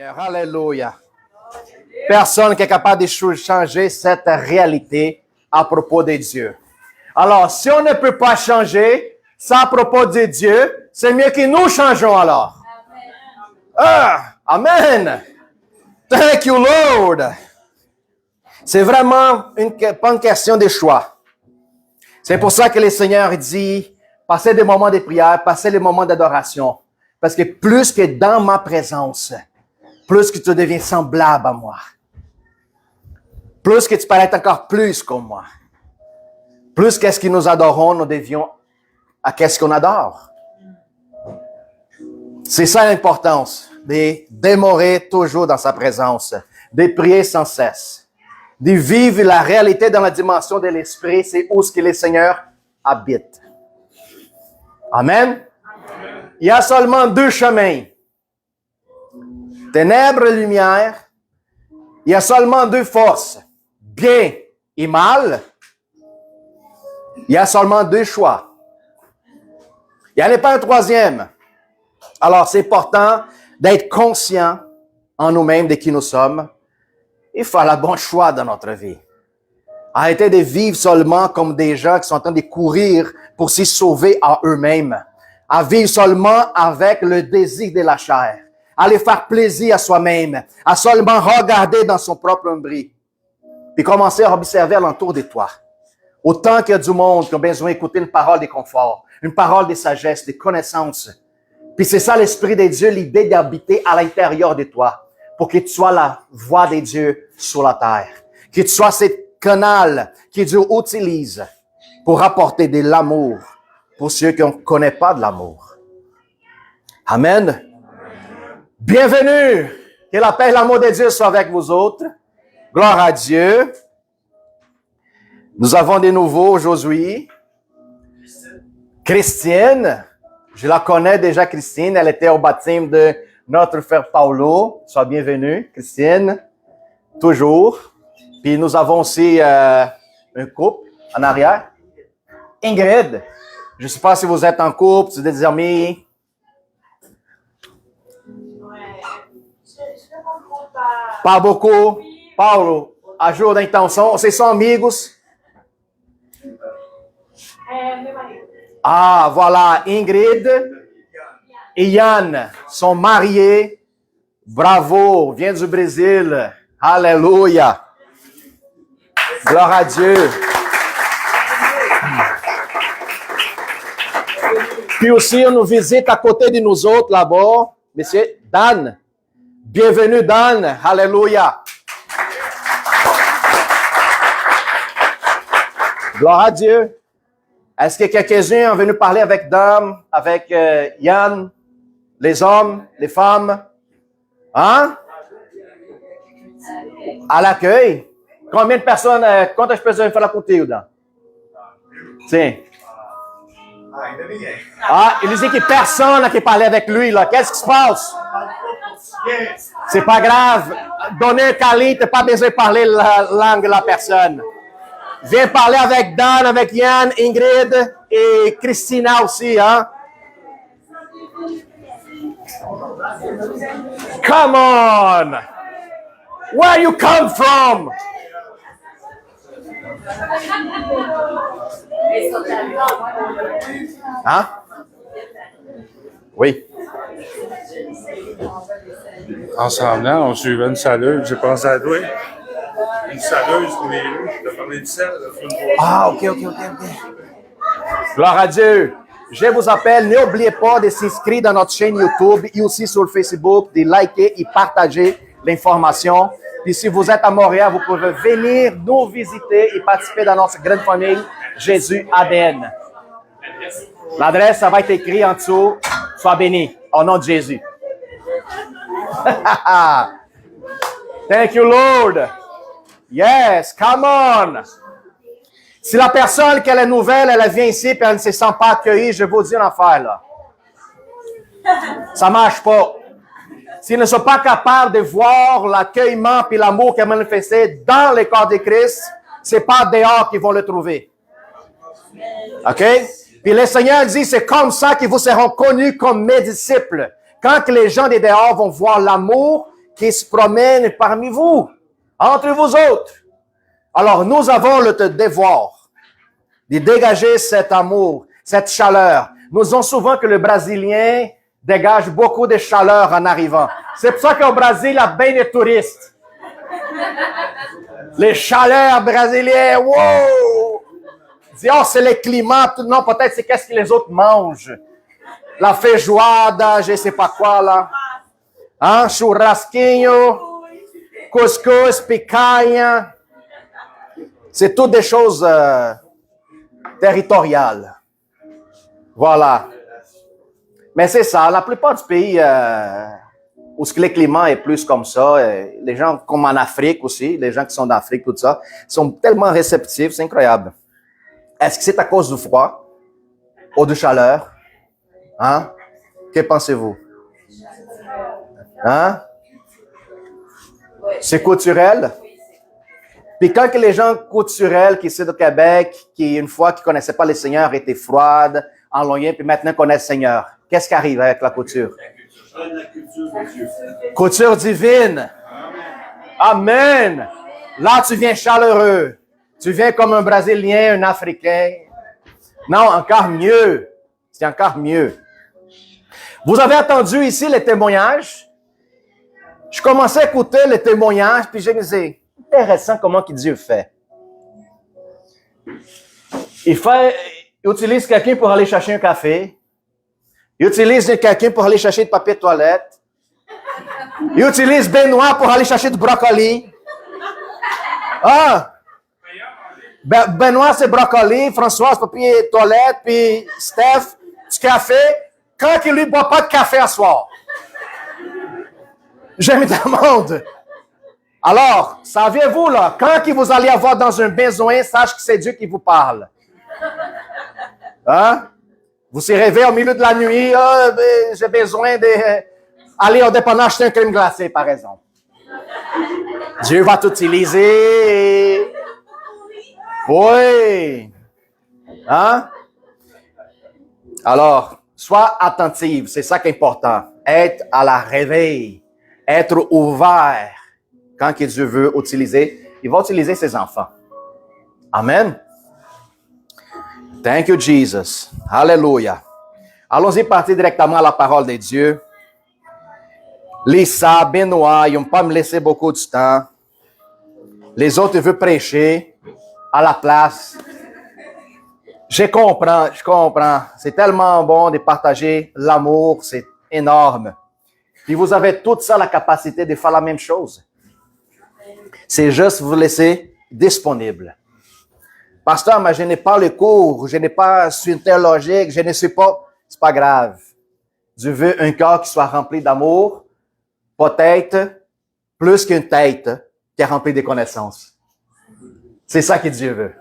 Seigneur, alléluia. Personne qui est capable de changer cette réalité à propos de Dieu. Alors, si on ne peut pas changer ça à propos de Dieu, c'est mieux que nous changeons alors. Amen. Thank you, Lord. C'est vraiment pas une question de choix. C'est pour ça que le Seigneur dit, passez des moments de prière, passez des moments d'adoration. Parce que plus que dans ma présence, plus que tu deviens semblable à moi. Plus que tu parais encore plus comme moi. Plus qu'est-ce que nous adorons, nous devions à qu'est-ce qu'on adore. C'est ça l'importance de demeurer toujours dans sa présence, de prier sans cesse, de vivre la réalité dans la dimension de l'esprit, c'est où ce que le Seigneur habite. Amen. Il y a seulement deux chemins. Ténèbres et lumière. Il y a seulement deux forces. Bien et mal. Il y a seulement deux choix. Il n'y en a pas un troisième. Alors, c'est important d'être conscient en nous-mêmes de qui nous sommes et faire le bon choix dans notre vie. Arrêtez de vivre seulement comme des gens qui sont en train de courir pour s'y sauver à eux-mêmes. À vivre seulement avec le désir de la chair. À aller faire plaisir à soi-même. À seulement regarder dans son propre nombril. Puis commencer à observer alentour de toi. Autant qu'il y a du monde qui a besoin d'écouter une parole de confort, une parole de sagesse, de connaissance. Puis c'est ça l'Esprit de Dieu, l'idée d'habiter à l'intérieur de toi. Pour que tu sois la voix de Dieu sur la terre. Que tu sois ce canal que Dieu utilise pour apporter de l'amour pour ceux qui ne connaissent pas de l'amour. Amen. Bienvenue. Que la paix et l'amour de Dieu soient avec vous autres. Gloire à Dieu. Nous avons des nouveaux aujourd'hui. Christine. Je la connais déjà, Christine. Elle était au baptême de notre frère Paulo. Sois bienvenue, Christine. Toujours. Puis nous avons aussi un couple en arrière. Ingrid. Je ne sais pas si vous êtes en couple, si vous êtes des amis. Pas beaucoup. Paulo, ajuda então. Vocês são amigos? Ah, voilà. Ingrid et Yann sont mariés. Bravo. Vient du Brésil. Alléluia. Gloire à Dieu. Puis aussi, on nous visite à côté de nous autres là-bas. Monsieur Dan. Bienvenue, Dan. Alléluia. Gloire à Dieu. Est-ce que quelques-uns ont venu parler avec Dan, avec Yann, les hommes, les femmes? Hein? À l'accueil? Combien de personnes, quantas pessoas falam contigo, Dan? Sim. Ainda ninguém. Ah, il disait que personne qui parlait avec lui, là. Qu'est-ce qui se passe? C'est pas grave. Donner un câlin, t'as pas besoin de parler la langue de la personne. Viens parler avec Dan, avec Yann, Ingrid et Christina aussi, hein? Come on! Where you come from? Hein? Oui. En semblant, on suivait une saleuse, j'ai pensé à toi. Une saleuse pour les loups, je te parlais de sel. Ah, ok. Gloire à Dieu. Je vous appelle, n'oubliez pas de s'inscrire dans notre chaîne YouTube et aussi sur Facebook, de liker et partager l'information. Puis si vous êtes à Montréal, vous pouvez venir nous visiter et participer dans notre grande famille Jésus ADN. L'adresse, ça va être écrit en dessous. Sois béni, au nom de Jésus. Thank you, Lord. Yes, come on. Si la personne qui est nouvelle, elle vient ici et elle ne se sent pas accueillie, je vous dis une affaire, là. Ça marche pas. S'ils ne sont pas capables de voir l'accueillement et l'amour qui est manifesté dans le corps de Christ, c'est pas dehors qu'ils vont le trouver. OK? Puis le Seigneur dit, c'est comme ça qu'ils vous seront connus comme mes disciples. Quand les gens des dehors vont voir l'amour qui se promène parmi vous, entre vous autres. Alors, nous avons le devoir de dégager cet amour, cette chaleur. Nous disons souvent que le Brésilien dégage beaucoup de chaleur en arrivant. C'est pour ça qu'au Brésil, il y a bien des touristes. Les chaleurs brésiliennes, wow! Dis, oh, c'est le climat. Non, peut-être c'est qu'est-ce que les autres mangent. La feijoada, je ne sais pas quoi, là. Hein? Churrasquinho, couscous, picanha. C'est toutes des choses territoriales. Voilà. Mais c'est ça, la plupart du pays où le climat est plus comme ça, les gens comme en Afrique aussi, les gens qui sont d'Afrique, tout ça, sont tellement réceptifs, c'est incroyable. Est-ce que c'est à cause du froid ou de chaleur? Hein? Que pensez-vous? Hein? C'est culturel? Puis quand que les gens culturels qui sont au Québec, qui une fois qui ne connaissaient pas le Seigneur, étaient froides, enloyés, puis maintenant connaissent le Seigneur, qu'est-ce qui arrive avec la culture? La culture de Dieu. Culture divine. Amen. Là, tu viens chaleureux. Tu viens comme un Brésilien, un Africain. Non, encore mieux. C'est encore mieux. Vous avez entendu ici les témoignages? Je commençais à écouter les témoignages, puis je me disais, intéressant comment que Dieu fait. Il utilise quelqu'un pour aller chercher un café. Il utilise quelqu'un pour aller chercher du papier de toilette. Il utilise Benoît pour aller chercher du brocoli. Ah! Benoît, c'est brocoli. François, c'est papier de toilette. Puis Steph, du café. Quand il lui boit pas de café à soir. Je me demande. Alors, saviez-vous, là, quand vous allez avoir dans un besoin, sache que c'est Dieu qui vous parle. Hein? Vous s'y réveillez au milieu de la nuit, j'ai besoin d'aller au dépanneur acheter un crème glacée, par exemple. Dieu va t'utiliser. Oui. Hein? Alors, sois attentive, c'est ça qui est important. Être à la réveil, être ouvert. Quand Dieu veut utiliser, il va utiliser ses enfants. Amen. Thank you, Jesus. Alléluia. Allons-y partir directement à la parole de Dieu. Lisa, Benoît, ils n'ont pas me laissé beaucoup de temps. Les autres veulent prêcher à la place. Je comprends. C'est tellement bon de partager l'amour, c'est énorme. Puis vous avez toute ça la capacité de faire la même chose. C'est juste vous laisser disponible. Pasteur, mais je n'ai pas le cours, je n'ai pas une théologique, je ne suis pas... C'est pas grave. Dieu veut un cœur qui soit rempli d'amour, peut-être plus qu'une tête qui est remplie de connaissances. C'est ça que Dieu veut.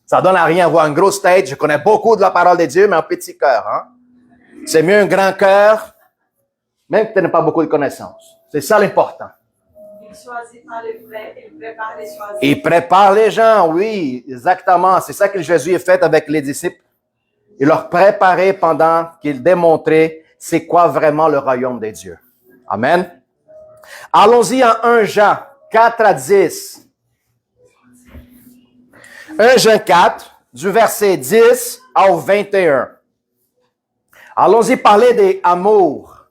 Ça donne à rien avoir une grosse tête, je connais beaucoup de la parole de Dieu, mais un petit cœur. Hein? C'est mieux un grand cœur, même que tu n'as pas beaucoup de connaissances. C'est ça l'important. Il choisit pas les vrais, il prépare les choisis. Il prépare les gens, oui, exactement. C'est ça que Jésus a fait avec les disciples. Il leur préparait pendant qu'il démontrait c'est quoi vraiment le royaume des dieux. Amen. Allons-y en 1 Jean 4 à 10. 1 Jean 4, du verset 10 au 21. Allons-y parler des amours.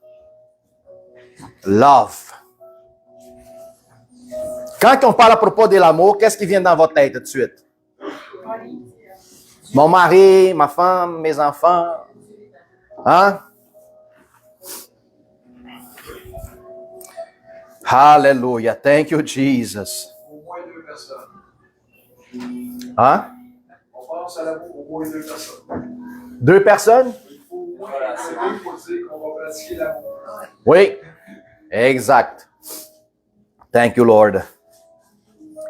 Love. Quand on parle à propos de l'amour, qu'est-ce qui vient dans votre tête tout de suite? Mon mari, ma femme, mes enfants. Hein? Hallelujah. Thank you, Jesus. Au moins 2 personnes. Hein? On pense à l'amour au moins 2 personnes. 2 personnes? Il faut au moins, c'est deux pour dire qu'on va pratiquer l'amour. Oui. Exact. Thank you, Lord.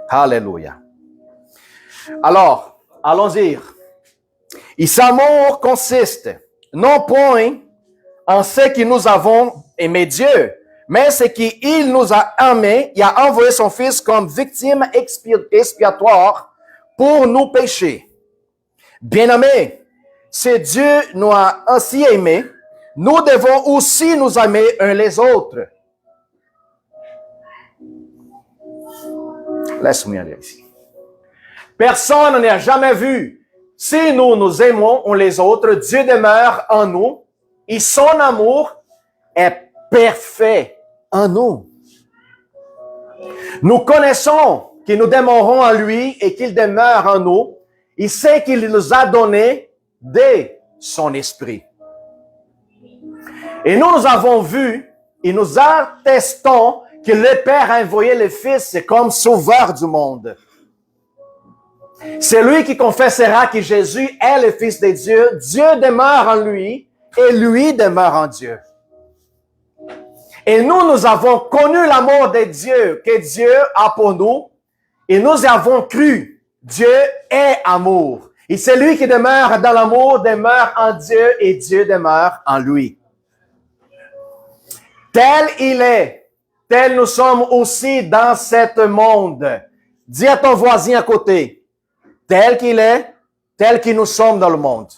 Hallelujah. Alors, allons-y. Et cet amour consiste non point en ce que nous avons aimé Dieu, mais c'est qu'il nous a aimés, il a envoyé son Fils comme victime expiatoire pour nos péchés. Bien-aimés, si Dieu nous a ainsi aimés, nous devons aussi nous aimer uns les autres. Laisse-moi aller ici. Personne n'a jamais vu. Si nous nous aimons les autres, Dieu demeure en nous et son amour est parfait en nous. Nous connaissons que nous demeurons en lui et qu'il demeure en nous. Il sait qu'il nous a donné de son esprit. Et nous avons vu et nous attestons que le Père a envoyé le Fils comme sauveur du monde. Celui qui confessera que Jésus est le Fils de Dieu, Dieu demeure en lui et lui demeure en Dieu. Et nous avons connu l'amour de Dieu que Dieu a pour nous et nous avons cru. Dieu est amour. Et celui qui demeure dans l'amour demeure en Dieu et Dieu demeure en lui. Tel il est, tel nous sommes aussi dans ce monde. Dis à ton voisin à côté, tel qu'il est, tel que nous sommes dans le monde.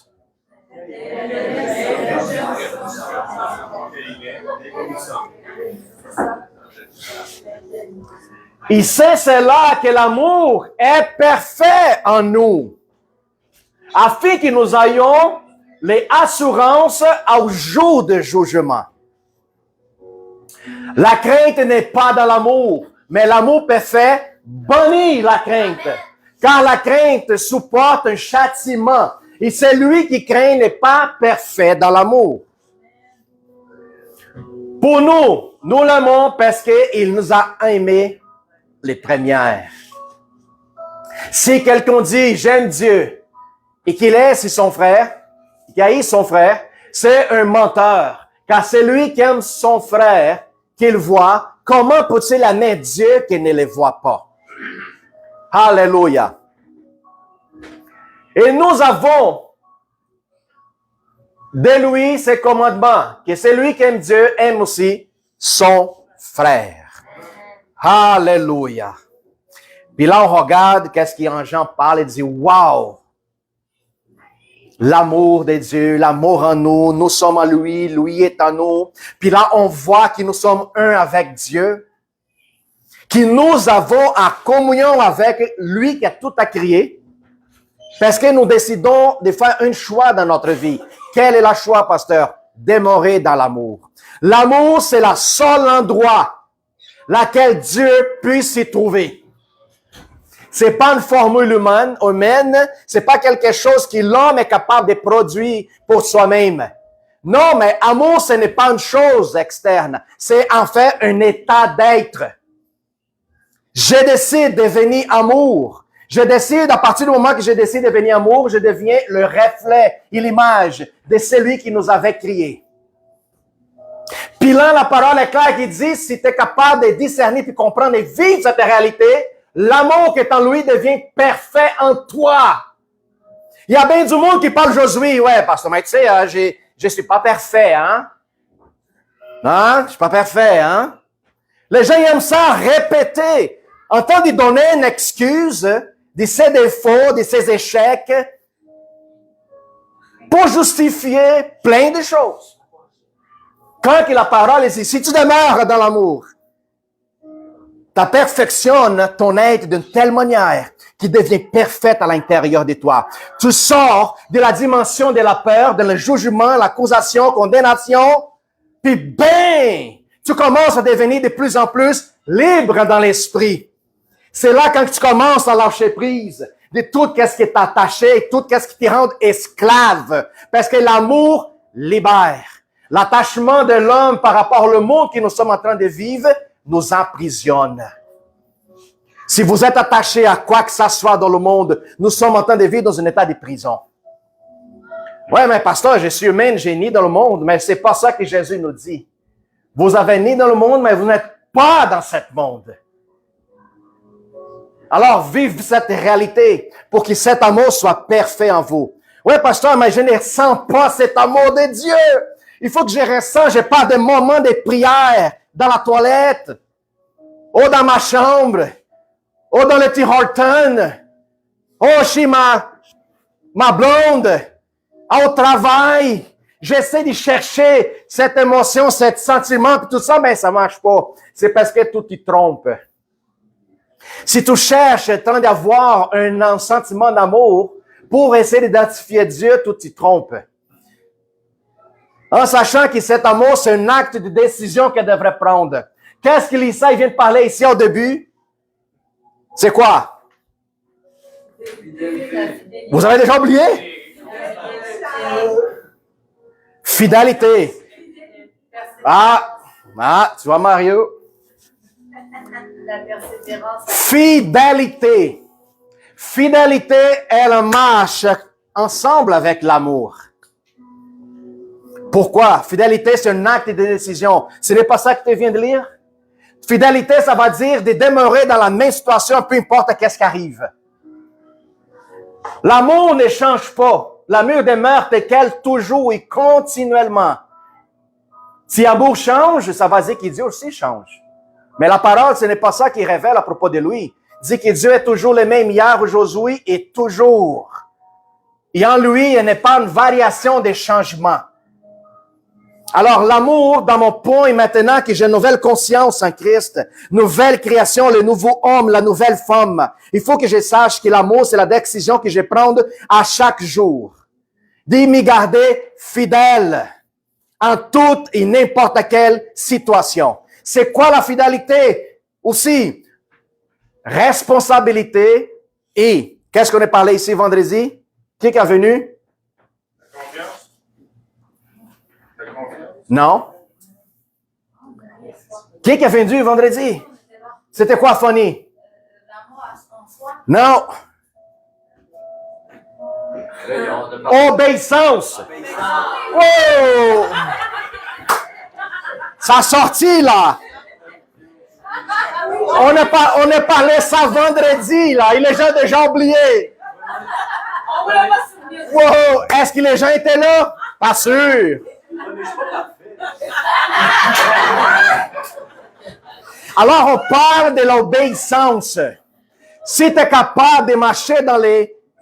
Et c'est cela que l'amour est parfait en nous, afin que nous ayons les assurances au jour du jugement. La crainte n'est pas dans l'amour, mais l'amour parfait bannit la crainte, car la crainte supporte un châtiment, et celui qui craint n'est pas parfait dans l'amour. Pour nous l'aimons parce qu'il nous a aimés les premières. Si quelqu'un dit « j'aime Dieu » et qu'il laisse son frère, qu'il haïsse son frère, c'est un menteur. Car c'est lui qui aime son frère qu'il voit, comment peut-il aimer Dieu qu'il ne le voit pas? Alléluia. Et nous avons de lui ses commandements, que celui qui aime Dieu aime aussi son frère. Alléluia. Puis là, on regarde qu'est-ce qu'en Jean parle et dit, wow! L'amour de Dieu, l'amour en nous, nous sommes en lui, lui est en nous. Puis là, on voit que nous sommes un avec Dieu, que nous avons en communion avec lui qui a tout à créer, parce que nous décidons de faire un choix dans notre vie. Quel est le choix, pasteur? Demeurer dans l'amour. L'amour, c'est le seul endroit laquelle Dieu puisse s'y trouver. C'est pas une formule humaine, c'est pas quelque chose que l'homme est capable de produire pour soi-même. Non, mais amour, ce n'est pas une chose externe. C'est en fait un état d'être. Je décide de devenir amour. Je décide, à partir du moment que je décide de devenir amour, je deviens le reflet et l'image de celui qui nous avait créés. Puis là, la parole est claire qui dit, si tu es capable de discerner puis comprendre et vivre cette réalité, l'amour qui est en lui devient parfait en toi. Il y a bien du monde qui parle aujourd'hui, ouais, pasteur, mais tu sais, je suis pas parfait, hein? Non, je suis pas parfait, hein? Les gens aiment ça répéter, en train de donner une excuse de ses défauts, de ses échecs, pour justifier plein de choses. Quand la parole est ici, si tu demeures dans l'amour, tu perfectionnes ton être d'une telle manière qu'il devient parfaite à l'intérieur de toi. Tu sors de la dimension de la peur, de le jugement, l'accusation, condamnation, puis ben, tu commences à devenir de plus en plus libre dans l'esprit. C'est là quand tu commences à lâcher prise de tout ce qui est attaché, tout ce qui te rend esclave, parce que l'amour libère. L'attachement de l'homme par rapport au monde que nous sommes en train de vivre nous emprisonne. Si vous êtes attaché à quoi que ce soit dans le monde, nous sommes en train de vivre dans un état de prison. Ouais, mais pasteur, je suis humain, j'ai né dans le monde, mais c'est pas ça que Jésus nous dit. Vous avez né dans le monde, mais vous n'êtes pas dans ce monde. Alors, vive cette réalité pour que cet amour soit parfait en vous. Ouais, pasteur, mais je ne ressens pas cet amour de Dieu. Il faut que je ressens, j'ai pas de moment de prière dans la toilette, ou dans ma chambre, ou dans le Tim Hortons, ou chez ma blonde, au travail. J'essaie de chercher cette émotion, cet sentiment, puis tout ça, mais ça marche pas. C'est parce que tout te trompe. Si tu cherches en train d'avoir un sentiment d'amour pour essayer d'identifier Dieu, tu t'y trompes. En sachant que cet amour, c'est un acte de décision qu'elle devrait prendre. Qu'est-ce que Lisa vient de parler ici au début? C'est quoi? Vous avez déjà oublié? Fidélité. Tu vois Mario? La persévérance. Fidélité. Fidélité, elle marche ensemble avec l'amour. Pourquoi? Fidélité, c'est un acte de décision. Ce n'est pas ça que tu viens de lire? Fidélité, ça va dire de demeurer dans la même situation, peu importe qu'est-ce qui arrive. L'amour ne change pas. L'amour demeure tel quel toujours et continuellement. Si l'amour change, ça va dire que Dieu aussi change. Mais la parole, ce n'est pas ça qui révèle à propos de lui. Il dit que Dieu est toujours le même hier, aujourd'hui et toujours. Et en lui, il n'y a pas une variation des changements. Alors, l'amour, dans mon point, maintenant que j'ai une nouvelle conscience en Christ, nouvelle création, le nouveau homme, la nouvelle femme, il faut que je sache que l'amour, c'est la décision que je prends à chaque jour. De m'y garder fidèle en toute et n'importe quelle situation. C'est quoi la fidélité? Aussi, responsabilité et, qu'est-ce qu'on a parlé ici vendredi? Qui est venu? La confiance. La confiance. Non. Qui est venu vendredi? C'était quoi, Fanny? L'amour à son soi. Non. Obéissance. Oh! Ça a sorti, là. On a parlé ça vendredi, là. Et les gens ont déjà oublié. On voulait pas se souvenir. Wow! Est-ce que les gens étaient là? Pas sûr. Alors, on parle de l'obéissance. Si tu es capable de marcher dans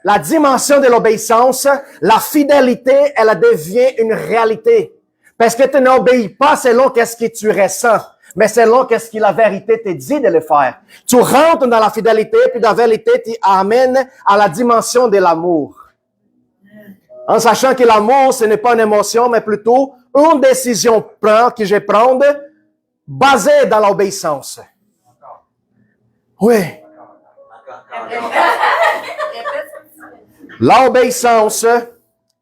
la dimension de l'obéissance, la fidélité, elle devient une réalité. Parce que tu n'obéis pas selon qu'est-ce que tu ressens, mais selon qu'est-ce que la vérité te dit de le faire. Tu rentres dans la fidélité, puis la vérité t'amène à la dimension de l'amour. En sachant que l'amour, ce n'est pas une émotion, mais plutôt une décision que je prends basée dans l'obéissance. Oui. L'obéissance,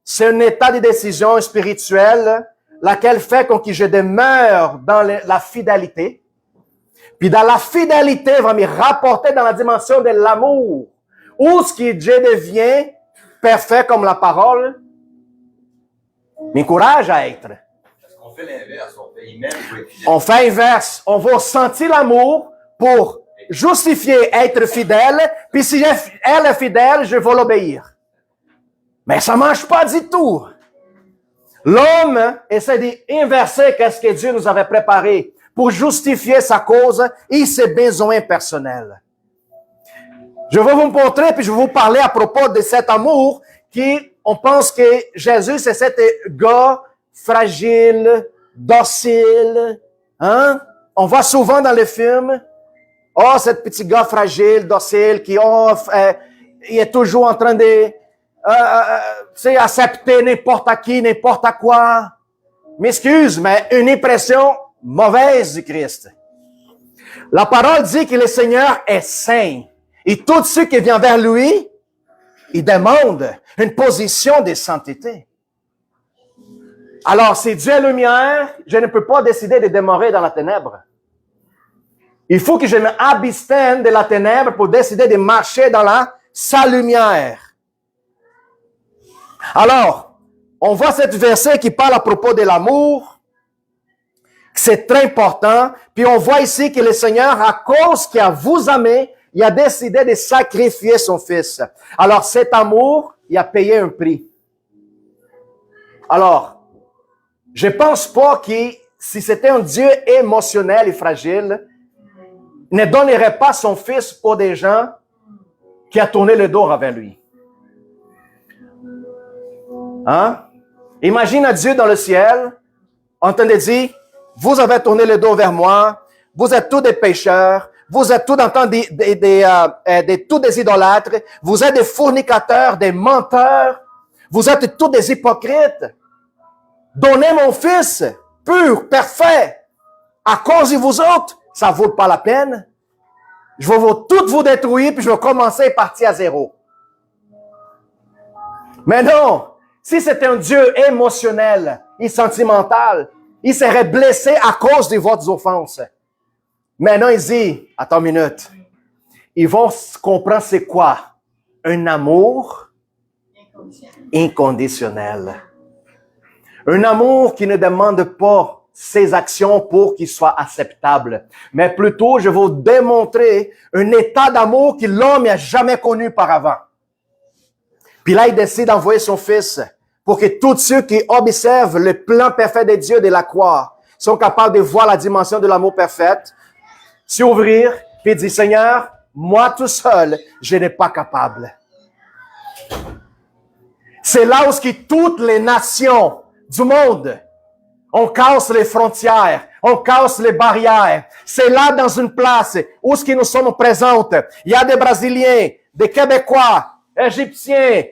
c'est un état de décision spirituelle, laquelle fait que je demeure dans la fidélité. Puis dans la fidélité, va me rapporter dans la dimension de l'amour, où ce qui Dieu devient parfait comme la parole, m'encourage à être. On fait l'inverse, on fait même pour être fidèle. On fait inverse. On va sentir l'amour pour justifier être fidèle, puis si elle est fidèle, je vais l'obéir. Mais ça marche pas du tout. L'homme essaie d'inverser ce que Dieu nous avait préparé pour justifier sa cause et ses besoins personnels. Je vais vous montrer, puis je vais vous parler à propos de cet amour on pense que Jésus, c'est cet gars fragile, docile. Hein? On voit souvent dans les films, cet petit gars fragile, docile, il est toujours en train de accepter n'importe qui, n'importe quoi. M'excuse, mais une impression mauvaise du Christ. La parole dit que le Seigneur est saint. Et tout ce qui vient vers lui, il demande une position de sainteté. Alors, si Dieu est lumière, je ne peux pas décider de demeurer dans la ténèbre. Il faut que je me abstienne de la ténèbre pour décider de marcher dans sa lumière. Alors, on voit cet verset qui parle à propos de l'amour. C'est très important. Puis on voit ici que le Seigneur, à cause qu'il a vous aimé, il a décidé de sacrifier son Fils. Alors, cet amour, il a payé un prix. Alors, je pense pas que si c'était un Dieu émotionnel et fragile, il ne donnerait pas son Fils pour des gens qui ont tourné le dos vers lui. Hein? Imagine un Dieu dans le ciel, en train de dire, vous avez tourné le dos vers moi, vous êtes tous des pécheurs, vous êtes tous tous des idolâtres, vous êtes des fornicateurs, des menteurs, vous êtes tous des hypocrites. Donnez mon fils, pur, parfait, à cause de vous autres, ça vaut pas la peine. Je vais tout vous détruire, puis je vais commencer à partir à zéro. Mais non, si c'était un Dieu émotionnel et sentimental, il serait blessé à cause de votre offense. Maintenant, il dit, attends une minute, ils vont comprendre c'est quoi? Un amour inconditionnel. Un amour qui ne demande pas ses actions pour qu'il soit acceptable, mais plutôt, je vais vous démontrer un état d'amour que l'homme n'a jamais connu auparavant. Puis là, il décide d'envoyer son fils pour que tous ceux qui observent le plan parfait de Dieu de la croix sont capables de voir la dimension de l'amour parfait, s'ouvrir, puis dire, Seigneur, moi tout seul, je n'ai pas capable. C'est là où toutes les nations du monde, on casse les frontières, on casse les barrières. C'est là dans une place où nous sommes présents. Il y a des Brésiliens, des Québécois, Égyptiens,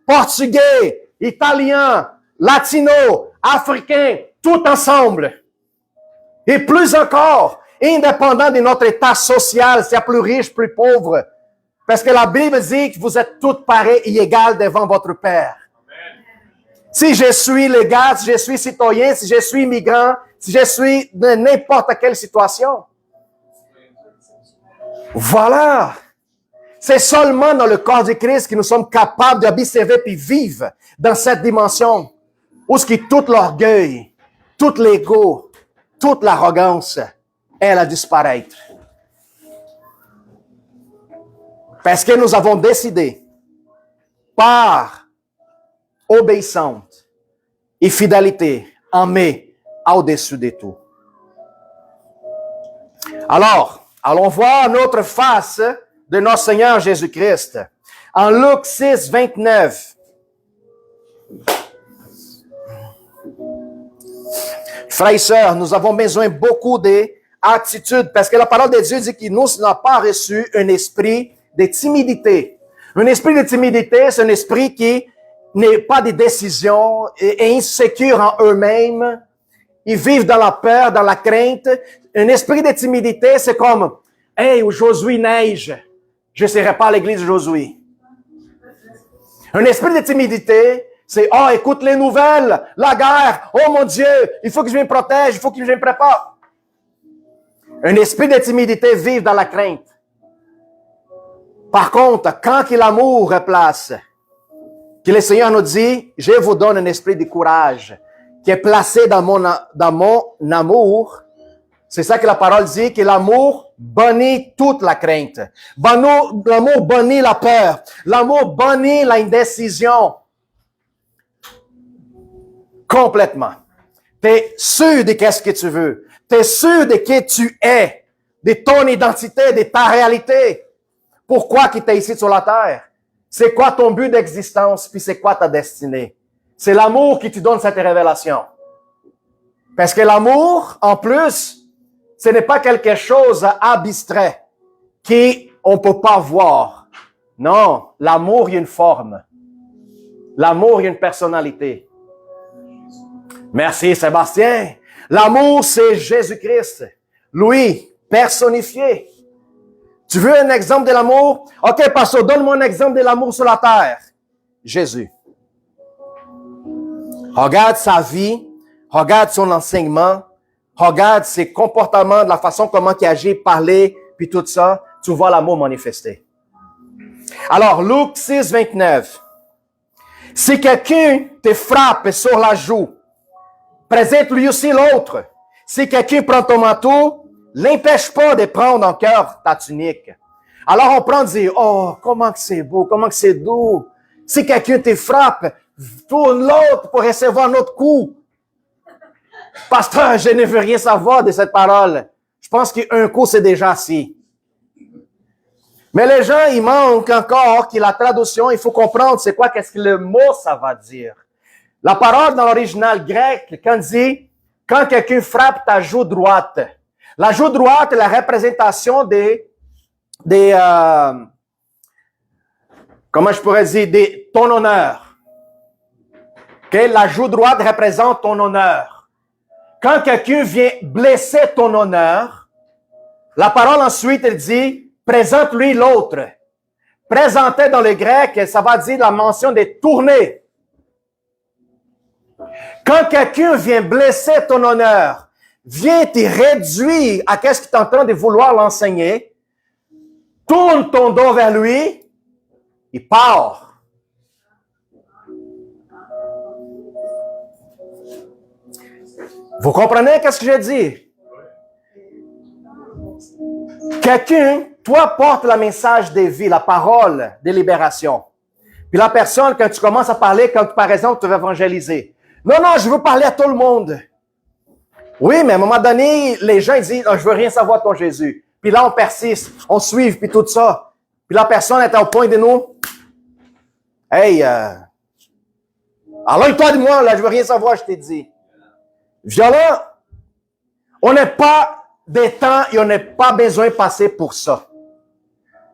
Portugais, Italiens, Latinos, Africains, tout ensemble. Et plus encore, indépendant de notre état social, c'est plus riche, plus pauvre. Parce que la Bible dit que vous êtes tous pareils et égaux devant votre Père. Si je suis légal, si je suis citoyen, si je suis immigrant, si je suis de n'importe quelle situation. Voilà. C'est seulement dans le corps de Christ que nous sommes capables d'observer puis vivre dans cette dimension où tout l'orgueil, tout l'ego, toute l'arrogance, elle a disparaître. Parce que nous avons décidé, par obéissance et fidélité, aimer au-dessus de tout. Alors, allons voir notre face de notre Seigneur Jésus-Christ. En Luc 6, 29. Frères et sœurs, nous avons besoin beaucoup d'attitude parce que la parole de Dieu dit qu'il nous n'a pas reçu un esprit de timidité. Un esprit de timidité, c'est un esprit qui n'est pas de décision et insécure en eux-mêmes. Ils vivent dans la peur, dans la crainte. Un esprit de timidité, c'est comme, hey, aujourd'hui neige. Je ne serai pas à l'église aujourd'hui. Un esprit de timidité, c'est, oh, écoute les nouvelles, la guerre, oh mon Dieu, il faut que je me protège, il faut que je me prépare. Un esprit de timidité vit dans la crainte. Par contre, quand l'amour replace, que le Seigneur nous dit, je vous donne un esprit de courage, qui est placé dans mon amour, c'est ça que la parole dit, que l'amour bannit toute la crainte. L'amour bannit la peur. L'amour bannit l'indécision. Complètement. Tu es sûr de qu'est-ce que tu veux. Tu es sûr de qui tu es, de ton identité, de ta réalité. Pourquoi tu es ici sur la terre? C'est quoi ton but d'existence, puis c'est quoi ta destinée? C'est l'amour qui te donne cette révélation. Parce que l'amour, en plus, ce n'est pas quelque chose d'abstrait qu'on ne peut pas voir. Non, l'amour, il y a une forme. L'amour, il y a une personnalité. Merci, Sébastien. L'amour, c'est Jésus-Christ. Lui, personnifié. Tu veux un exemple de l'amour? OK, pasteur, donne-moi un exemple de l'amour sur la terre. Jésus. Regarde sa vie, regarde son enseignement, regarde ses comportements, de la façon comment il agit, parler, puis tout ça, tu vois l'amour manifesté. Alors, Luc 6, 29. Si quelqu'un te frappe sur la joue, présente lui aussi l'autre. Si quelqu'un prend ton manteau, l'empêche pas de prendre en cœur ta tunique. Alors on prend et dit, oh, comment que c'est beau, comment que c'est doux. Si quelqu'un te frappe, tourne l'autre pour recevoir un autre coup. Pasteur, je ne veux rien savoir de cette parole. Je pense qu'un coup, c'est déjà assez. Mais les gens, il manque encore que la traduction, il faut comprendre c'est quoi, qu'est-ce que le mot, ça va dire. La parole dans l'original grec, quand dit, quand quelqu'un frappe ta joue droite, la joue droite est la représentation de comment je pourrais dire, ton honneur. Okay? La joue droite représente ton honneur. Quand quelqu'un vient blesser ton honneur, la parole ensuite, elle dit, présente-lui l'autre. Présenter dans le grec, ça va dire la mention des tournées. Quand quelqu'un vient blesser ton honneur, vient te réduire à qu'est-ce qu'il est en train de vouloir l'enseigner, tourne ton dos vers lui, il part. Vous comprenez qu'est-ce que j'ai dit? Quelqu'un, toi, porte le message de vie, la parole de libération. Puis la personne, quand tu commences à parler, quand par exemple, tu veux évangéliser. Non, je veux parler à tout le monde. Oui, mais à un moment donné, les gens ils disent, oh, je veux rien savoir de ton Jésus. Puis là, on persiste, on suit, puis tout ça. Puis la personne est au point de nous. Hey, alors toi de moi, là, je veux rien savoir, je t'ai dit. Violent, on n'est pas des temps et on n'a pas besoin de passer pour ça.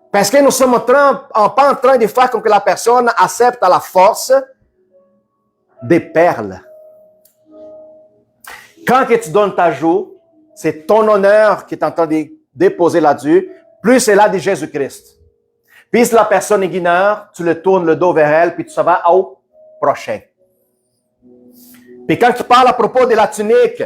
Parce que nous sommes pas en train de faire comme que la personne accepte à la force des perles. Quand que tu donnes ta joue, c'est ton honneur qui est en train de déposer là-dessus, plus c'est là de Jésus-Christ. Puis si la personne est guineur, tu le tournes le dos vers elle, puis tu s'en vas au prochain. Puis quand tu parles à propos de la tunique,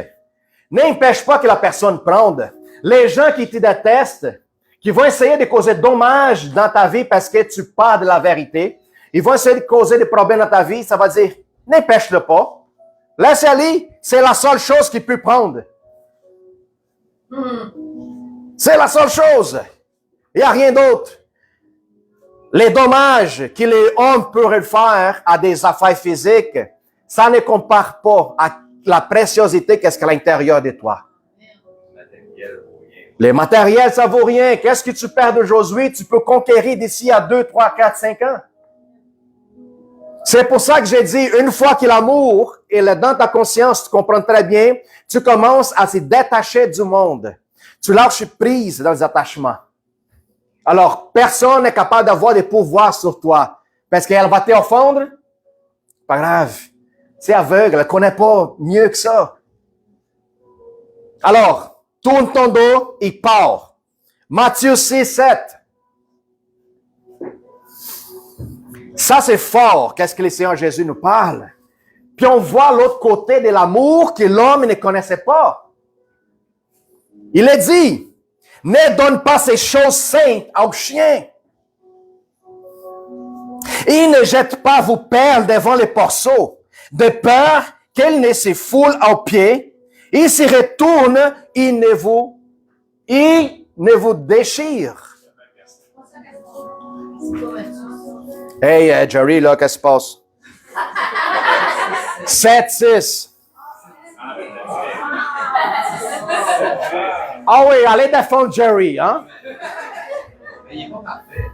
n'empêche pas que la personne prenne. Les gens qui te détestent, qui vont essayer de causer dommage dans ta vie parce que tu parles de la vérité, ils vont essayer de causer des problèmes dans ta vie, ça va dire, n'empêche-le pas. Laisse aller, c'est la seule chose qu'il peut prendre. C'est la seule chose. Il n'y a rien d'autre. Les dommages que les hommes peuvent faire à des affaires physiques, ça ne compare pas à la préciosité qu'est-ce qu'il y a à l'intérieur de toi. Les matériels, ça vaut rien. Qu'est-ce que tu perds d'aujourd'hui, tu peux conquérir d'ici à 2, 3, 4, 5 ans. C'est pour ça que j'ai dit, une fois que l'amour est dans ta conscience, tu comprends très bien, tu commences à se détacher du monde. Tu lâches prise dans les attachements. Alors, personne n'est capable d'avoir des pouvoirs sur toi. Parce qu'elle va t'offendre. Pas grave. C'est aveugle, elle ne connaît pas mieux que ça. Alors, tourne ton dos, il part. Matthieu 6, 7. Ça, c'est fort. Qu'est-ce que le Seigneur Jésus nous parle? Puis on voit l'autre côté de l'amour que l'homme ne connaissait pas. Il est dit, ne donne pas ces choses saintes aux chiens. Et ne jette pas vos perles devant les porceaux, de peur qu'elles ne se foulent aux pieds. Il se retourne, il ne vous déchire. Hey, Jerry, là, qu'est-ce qui se passe? 7, 6. Ah oui, allez défendre Jerry, hein? Mais il n'est pas parfait.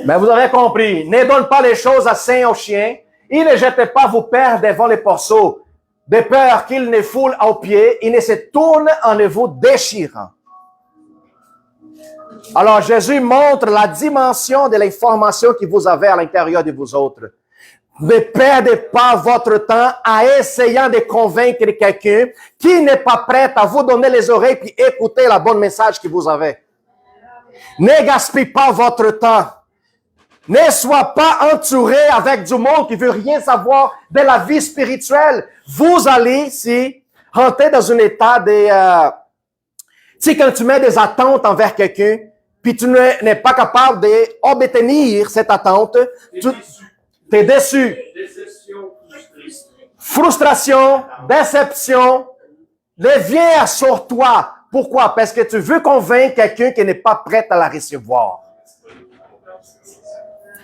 Mais vous avez compris. Ne donne pas les choses à saints aux chiens. Et ne jetez pas vos pères devant les porceaux, de peur qu'ils ne foulent aux pieds et ne se tournent en vous déchirant. Alors, Jésus montre la dimension de l'information que vous avez à l'intérieur de vous autres. Ne perdez pas votre temps à essayer de convaincre quelqu'un qui n'est pas prêt à vous donner les oreilles et écouter la bonne message que vous avez. Ne gaspillez pas votre temps. Ne sois pas entouré avec du monde qui veut rien savoir de la vie spirituelle. Vous allez, rentrer dans un état de... tu sais, quand tu mets des attentes envers quelqu'un, puis tu n'es pas capable d'obtenir cette attente, tu es déçu. Frustration, déception, vient sur toi. Pourquoi? Parce que tu veux convaincre quelqu'un qui n'est pas prêt à la recevoir.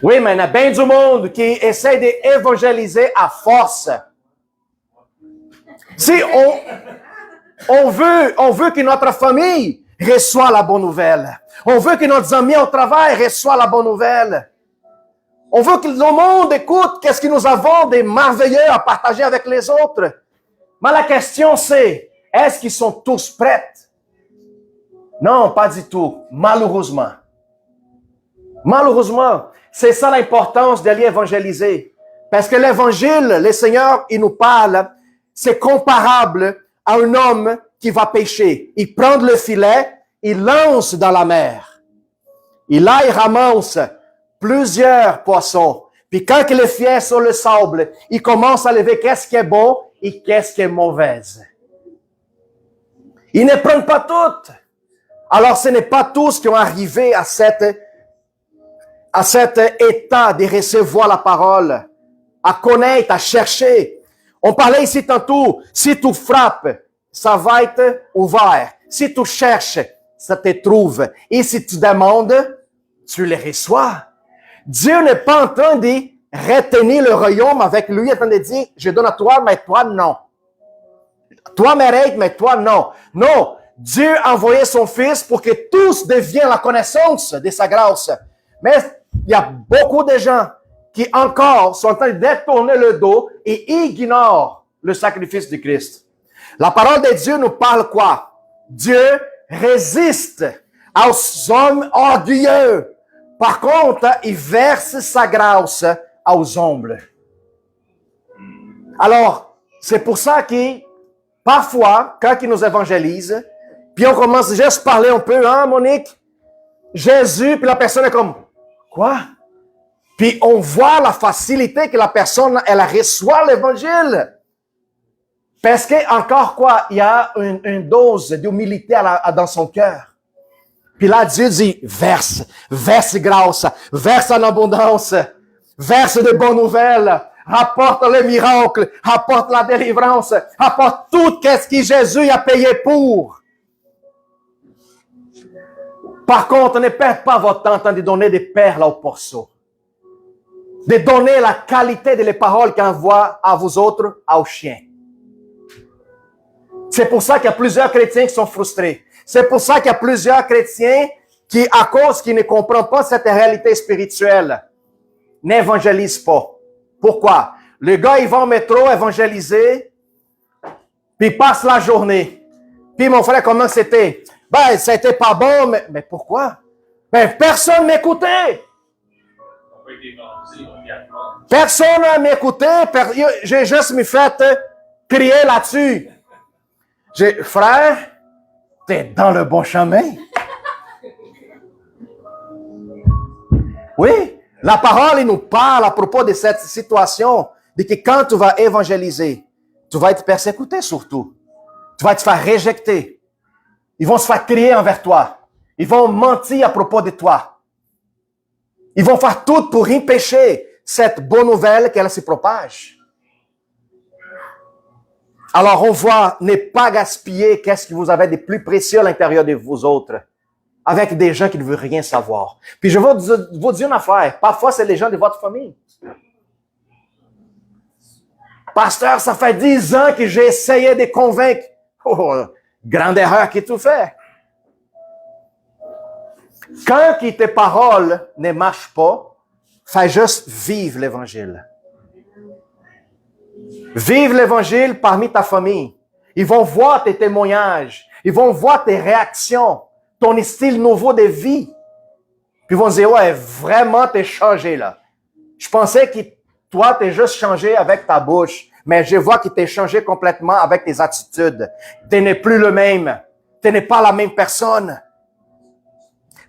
Oui, mais il y a bien du monde qui essaie d'évangéliser à force. Si on veut que notre famille reçoive la bonne nouvelle. On veut que nos amis au travail reçoivent la bonne nouvelle. On veut que le monde écoute qu'est-ce que nous avons de merveilleux à partager avec les autres. Mais la question c'est, est-ce qu'ils sont tous prêts? Non, pas du tout. Malheureusement. Malheureusement. C'est ça l'importance d'aller évangéliser. Parce que l'évangile, le Seigneur, il nous parle, c'est comparable à un homme qui va pêcher. Il prend le filet, il lance dans la mer. Il ramasse plusieurs poissons. Puis quand il est fier sur le sable, il commence à lever qu'est-ce qui est bon et qu'est-ce qui est mauvais. Ils ne prennent pas toutes. Alors ce n'est pas tous qui ont arrivé à cet état de recevoir la parole, à connaître, à chercher. On parlait ici tantôt, si tu frappes, ça va être ouvert. Si tu cherches, ça te trouve. Et si tu demandes, tu les reçois. Dieu n'est pas en train de retenir le royaume avec lui, en train de dire, je donne à toi, mais toi, non. Toi mérite, mais toi, non. Non. Dieu a envoyé son Fils pour que tous deviennent la connaissance de sa grâce. Mais il y a beaucoup de gens qui encore sont en train de détourner le dos et ignorent le sacrifice de Christ. La parole de Dieu nous parle quoi? Dieu résiste aux hommes orgueilleux. Par contre, il verse sa grâce aux humbles. Alors, c'est pour ça que parfois, quand il nous évangélise, puis on commence juste à parler un peu, hein, Monique? Jésus, puis la personne est comme, quoi? Puis on voit la facilité que la personne, elle reçoit l'évangile. Parce que, encore quoi, il y a une dose d'humilité dans son cœur. Puis là, Dieu dit, verse grâce, verse en abondance, verse de bonnes nouvelles, rapporte le miracle, rapporte la délivrance, rapporte tout ce que Jésus a payé pour. Par contre, ne perdez pas votre temps en train de donner des perles au porceau. De donner la qualité des paroles qu'il envoie à vous autres, aux chiens. C'est pour ça qu'il y a plusieurs chrétiens qui sont frustrés. C'est pour ça qu'il y a plusieurs chrétiens qui, à cause qu'ils ne comprennent pas cette réalité spirituelle, n'évangélisent pas. Pourquoi? Le gars, il va au métro évangéliser, puis il passe la journée. Puis mon frère, comment c'était? Ben, c'était pas bon, mais pourquoi? Ben, personne m'écoutait. Personne n'a m'écouté. J'ai juste me fait crier là-dessus. Frère, t'es dans le bon chemin. Oui, la parole, il nous parle à propos de cette situation, de que quand tu vas évangéliser, tu vas être persécuté surtout. Tu vas te faire rejeter. Ils vont se faire crier envers toi. Ils vont mentir à propos de toi. Ils vont faire tout pour empêcher cette bonne nouvelle qu'elle se propage. Alors, on voit ne pas gaspiller qu'est-ce que vous avez de plus précieux à l'intérieur de vous autres, avec des gens qui ne veulent rien savoir. Puis je vais vous dire une affaire. Parfois, c'est les gens de votre famille. Pasteur, ça fait 10 ans que j'ai essayé de convaincre. Oh, grande erreur que tu fais. Quand tes paroles ne marchent pas, fais juste vivre l'Évangile. Vive l'Évangile parmi ta famille. Ils vont voir tes témoignages. Ils vont voir tes réactions, ton style nouveau de vie. Puis ils vont dire, ouais, vraiment, t'es changé là. Je pensais que toi, t'es juste changé avec ta bouche. Mais je vois que t'es changé complètement avec tes attitudes. Tu n'es plus le même. Tu n'es pas la même personne.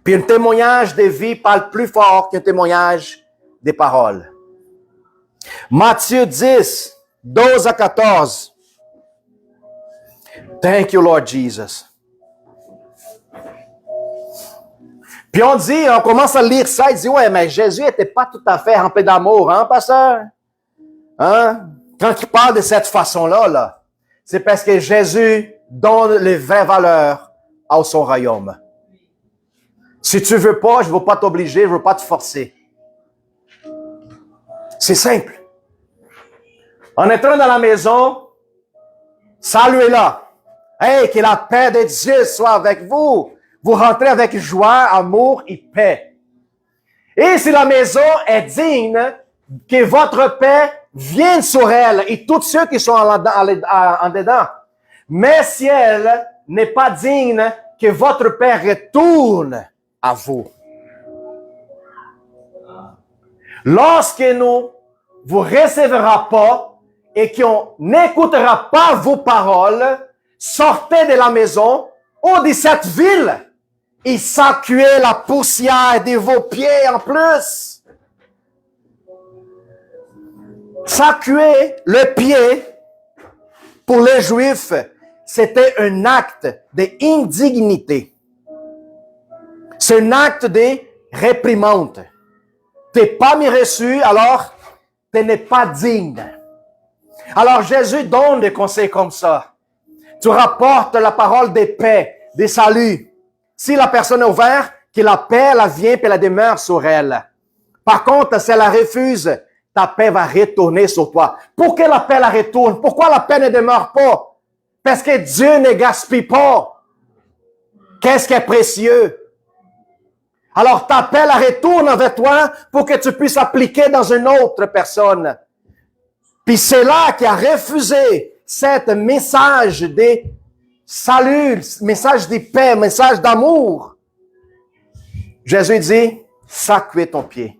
Puis un témoignage de vie parle plus fort qu'un témoignage des paroles. Matthieu 10, 12 à 14. Thank you, Lord Jesus. Puis on commence à lire ça et dit, ouais, mais Jésus n'était pas tout à fait rempli d'amour, hein, pasteur? Hein? Quand il parle de cette façon-là, c'est parce que Jésus donne les vraies valeurs à son royaume. Si tu veux pas, je ne veux pas t'obliger, je ne veux pas te forcer. C'est simple. En entrant dans la maison, saluez-la. Hey, que la paix de Dieu soit avec vous. Vous rentrez avec joie, amour et paix. Et si la maison est digne, que votre paix vienne sur elle et tous ceux qui sont en dedans. Mais si elle n'est pas digne, que votre paix retourne à vous. Lorsque nous vous recevra pas et qu'on n'écoutera pas vos paroles, sortez de la maison ou de cette ville et sacuez la poussière de vos pieds en plus. Sacuer le pied, pour les Juifs, c'était un acte d'indignité. C'est un acte de réprimande. T'es pas mis reçu, alors tu n'es pas digne. Alors Jésus donne des conseils comme ça. Tu rapportes la parole de paix, de salut. Si la personne est ouverte, que la paix, elle vient et elle demeure sur elle. Par contre, si elle la refuse, ta paix va retourner sur toi. Pour que la paix la retourne? Pourquoi la paix ne demeure pas? Parce que Dieu ne gaspille pas. Qu'est-ce qui est précieux? Alors ta paix la retourne avec toi pour que tu puisses appliquer dans une autre personne. Puis c'est là qui a refusé cet message de salut, message de paix, message d'amour. Jésus dit, sacuez ton pied.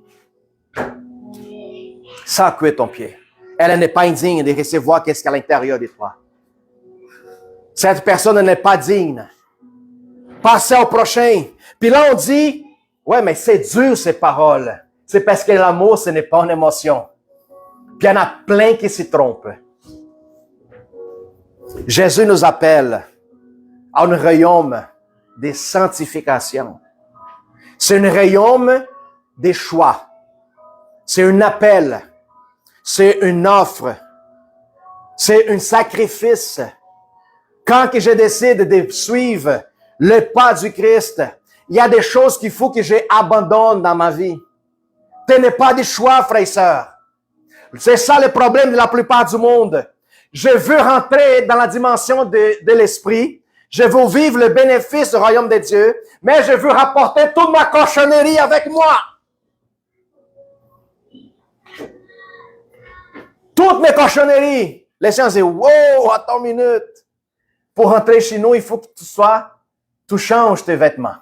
Sacuez ton pied. Elle n'est pas indigne de recevoir qu'est-ce qu'il y a à l'intérieur de toi. Cette personne n'est pas digne. Passez au prochain. Puis là, on dit, ouais, mais c'est dur ces paroles. C'est parce que l'amour, ce n'est pas une émotion. Puis il y en a plein qui s'y trompent. Jésus nous appelle à un royaume de sanctification. C'est un royaume des choix. C'est un appel. C'est une offre. C'est un sacrifice. Quand que je décide de suivre le pas du Christ, il y a des choses qu'il faut que j'abandonne dans ma vie. Ce n'est pas des choix, frères et sœurs. C'est ça le problème de la plupart du monde. Je veux rentrer dans la dimension de l'esprit. Je veux vivre le bénéfice du royaume de Dieu, mais je veux rapporter toute ma cochonnerie avec moi. Toutes mes cochonneries. Les gens disent, wow, attends une minute. Pour rentrer chez nous, il faut que tu changes tes vêtements.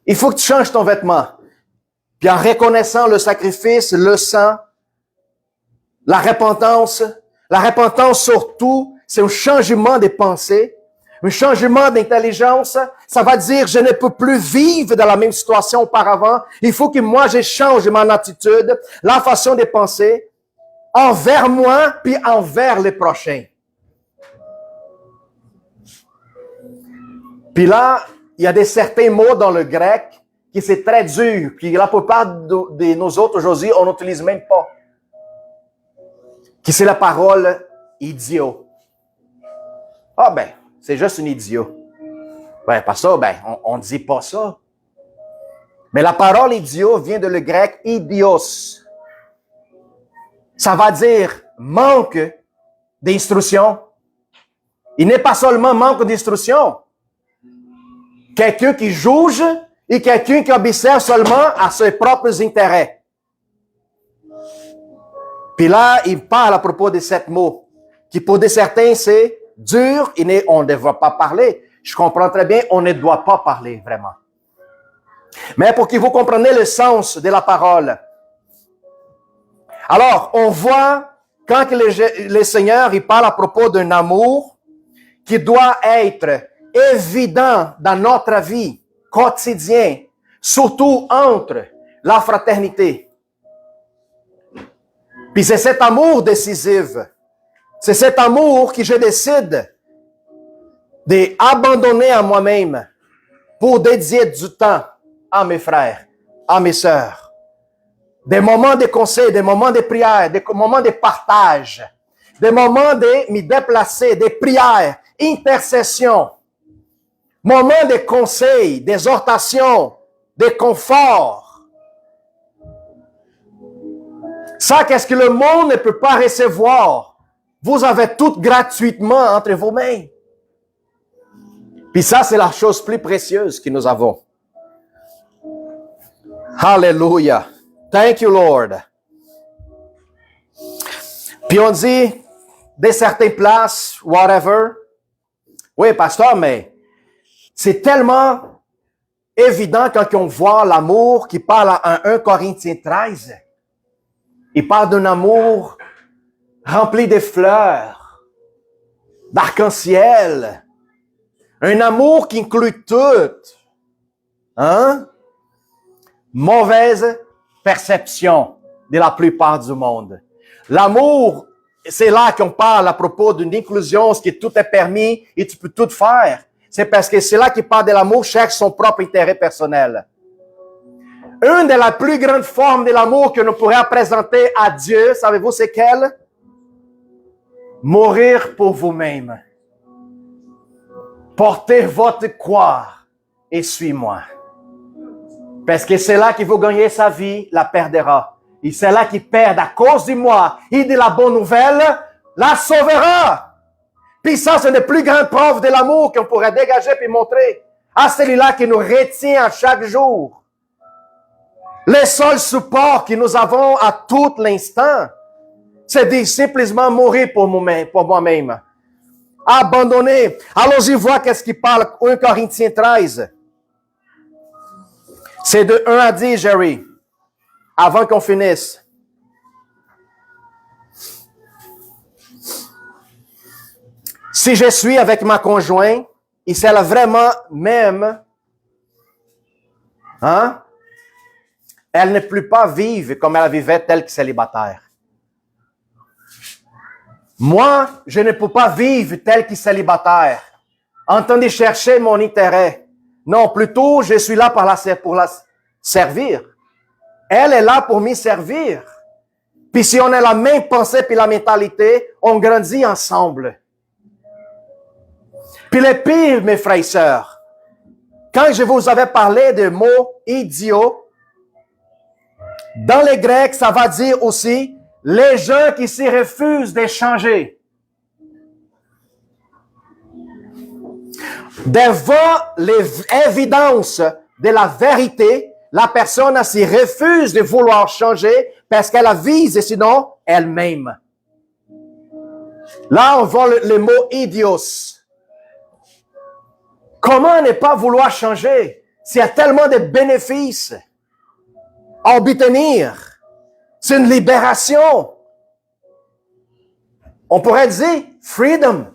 Il faut que tu changes ton vêtement. Puis en reconnaissant le sacrifice, le sang, la repentance surtout, c'est un changement de pensée, un changement d'intelligence. Ça va dire, je ne peux plus vivre dans la même situation auparavant. Il faut que moi, je change mon attitude, la façon de penser, envers moi, puis envers les prochains. Puis là, il y a certains mots dans le grec qui c'est très dur, puis la plupart de nous autres aujourd'hui, on n'utilise même pas. Qui c'est la parole idiot. Ah ben, c'est juste un idiot. Ben, pas ça, ben, on ne dit pas ça. Mais la parole idiot vient de le grec idios. Ça va dire manque d'instruction. Il n'est pas seulement manque d'instruction. Quelqu'un qui juge et quelqu'un qui observe seulement à ses propres intérêts. Puis là, il parle à propos de sept mots, qui pour certains, c'est dur, et on ne doit pas parler. Je comprends très bien, on ne doit pas parler, vraiment. Mais pour que vous compreniez le sens de la parole. Alors, on voit, quand le Seigneur, il parle à propos d'un amour qui doit être évident dans notre vie quotidienne, surtout entre la fraternité. Puis c'est cet amour décisif. C'est cet amour que je décide d'abandonner à moi-même pour dédier du temps à mes frères, à mes sœurs. Des moments de conseil, des moments de prière, des moments de partage, des moments de me déplacer, des prières, intercession, moments de conseil, d'exhortation, de confort. Ça, qu'est-ce que le monde ne peut pas recevoir? Vous avez tout gratuitement entre vos mains. Puis ça, c'est la chose plus précieuse que nous avons. Hallelujah. Thank you, Lord. Puis on dit, de certaines places, whatever. Oui, pasteur, mais C'est tellement évident quand on voit l'amour qui parle en 1 Corinthiens 13. Il parle d'un amour rempli de fleurs, d'arc-en-ciel. Un amour qui inclut tout. Hein? Mauvaise perception de la plupart du monde. L'amour, c'est là qu'on parle à propos d'une inclusion, ce qui tout est permis et tu peux tout faire. C'est parce que c'est là qu'il parle de l'amour, cherche son propre intérêt personnel. Une des la plus grandes formes de l'amour que nous pourrions présenter à Dieu, savez-vous c'est quelle? Mourir pour vous-même. Portez votre croix et suis-moi. Parce que c'est là qu'il veut gagner sa vie, la perdra. Et c'est là qu'il perd à cause de moi et de la bonne nouvelle, la sauvera. Puis ça, c'est une plus grande preuve de l'amour qu'on pourrait dégager et montrer à celui-là qui nous retient à chaque jour. Le seul support que nous avons à tout l'instant, c'est de simplement mourir pour moi-même. Abandonner. Allons-y voir qu'est-ce qu'il parle, 1 Corinthiens 13. C'est de 1 à 10, Jerry. Avant qu'on finisse. Si je suis avec ma conjointe, et c'est vraiment même, hein? Elle ne peut pas vivre comme elle vivait telle que célibataire. Moi, je ne peux pas vivre tel que célibataire, en train de chercher mon intérêt. Non, plutôt, je suis là pour la servir. Elle est là pour m'y servir. Puis si on a la même pensée puis la mentalité, on grandit ensemble. Puis le pire, mes frères et sœurs, quand je vous avais parlé de mots idiot, dans les Grecs, ça va dire aussi les gens qui s'y refusent d'échanger. Devant l'évidence de la vérité, la personne s'y refuse de vouloir changer parce qu'elle la vise et sinon elle-même. Là, on voit le mot idios. Comment ne pas vouloir changer s'il y a tellement de bénéfices à obtenir? C'est une libération. On pourrait dire freedom.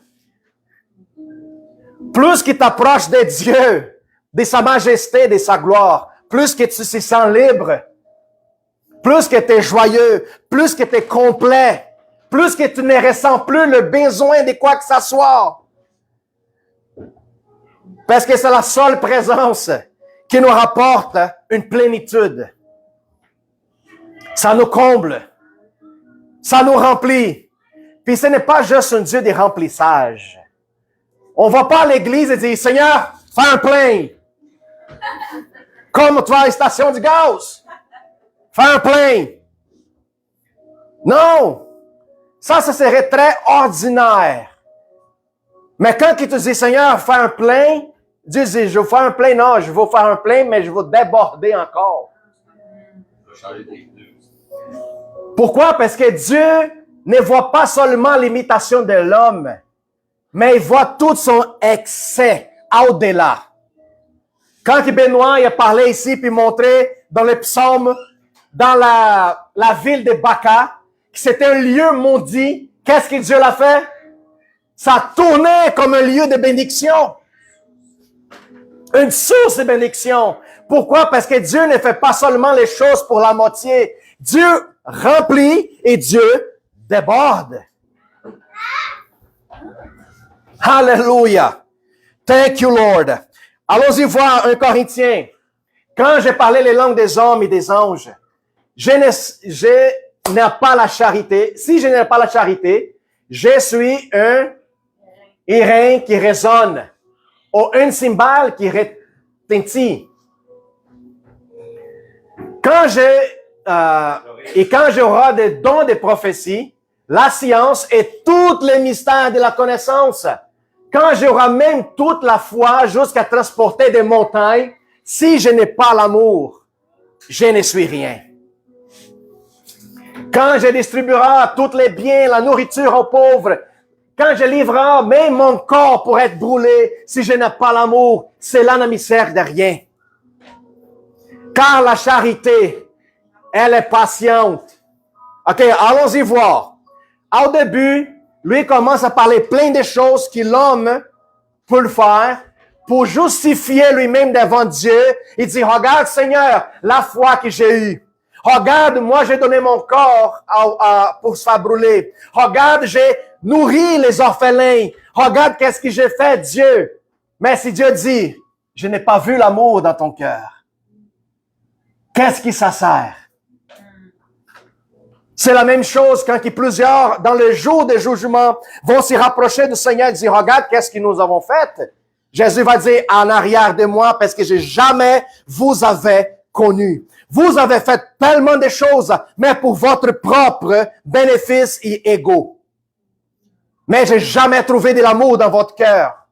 Plus que tu t'approches de Dieu, de sa majesté, de sa gloire, plus que tu te sens libre, plus que tu es joyeux, plus que tu es complet, plus que tu ne ressens plus le besoin de quoi que ce soit. Parce que c'est la seule présence qui nous rapporte une plénitude. Ça nous comble. Ça nous remplit. Puis ce n'est pas juste un Dieu de remplissage. On ne va pas à l'église et dire, Seigneur, fais un plein. Comme tu vas à la station du gaz. Fais un plein. Non. Ça serait très ordinaire. Mais quand il te dit, Seigneur, fais un plein, Dieu dit, je vais faire un plein. Non, je vais faire un plein, mais je vais déborder encore. Pourquoi? Parce que Dieu ne voit pas seulement l'imitation de l'homme, mais il voit tout son excès au-delà. Quand Benoît il a parlé ici, puis montré dans le psaume, dans la ville de Baca, que c'était un lieu maudit, qu'est-ce que Dieu l'a fait? Ça tournait comme un lieu de bénédiction. Une source de bénédiction. Pourquoi? Parce que Dieu ne fait pas seulement les choses pour la moitié. Dieu remplit et Dieu déborde. Hallelujah. Thank you, Lord. Allons-y voir 1 Corinthiens. Quand j'ai parlé les langues des hommes et des anges, je n'ai pas la charité. Si je n'ai pas la charité, je suis un airain qui résonne ou un cymbale qui retentit. Quand j'aurai des dons de prophétie, la science et tous les mystères de la connaissance, quand j'aurai même toute la foi jusqu'à transporter des montagnes, si je n'ai pas l'amour, je ne suis rien. Quand je distribuerai tous les biens, la nourriture aux pauvres, quand je livrerai même mon corps pour être brûlé, si je n'ai pas l'amour, cela ne me sert de rien. Car la charité, elle est patiente. OK, allons-y voir. Au début, lui commence à parler plein de choses que l'homme peut le faire pour justifier lui-même devant Dieu. Il dit, regarde Seigneur, la foi que j'ai eue. Regarde, moi j'ai donné mon corps pour se faire brûler. Regarde, j'ai nourri les orphelins. Regarde qu'est-ce que j'ai fait, Dieu. Mais si Dieu dit, je n'ai pas vu l'amour dans ton cœur, qu'est-ce qui ça sert? C'est la même chose quand plusieurs, dans le jour du jugement, vont s'y rapprocher du Seigneur et dire, regarde, qu'est-ce que nous avons fait? Jésus va dire, en arrière de moi, parce que j'ai jamais vous avez connu. Vous avez fait tellement de choses, mais pour votre propre bénéfice et ego. Mais j'ai jamais trouvé de l'amour dans votre cœur.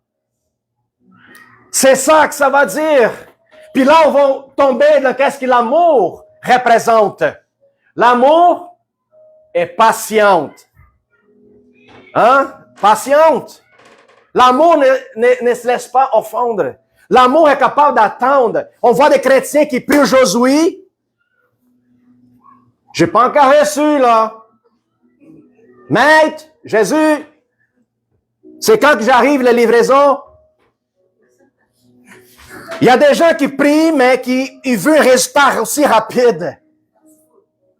C'est ça que ça va dire. Puis là, on va tomber dans qu'est-ce que l'amour représente. L'amour est patiente. Hein? Patiente. L'amour ne se laisse pas offendre. L'amour est capable d'attendre. On voit des chrétiens qui prient Josué. J'ai pas encore reçu, là. Maître, Jésus, c'est quand que j'arrive la livraison? Il y a des gens qui prient, mais qui veulent un résultat aussi rapide.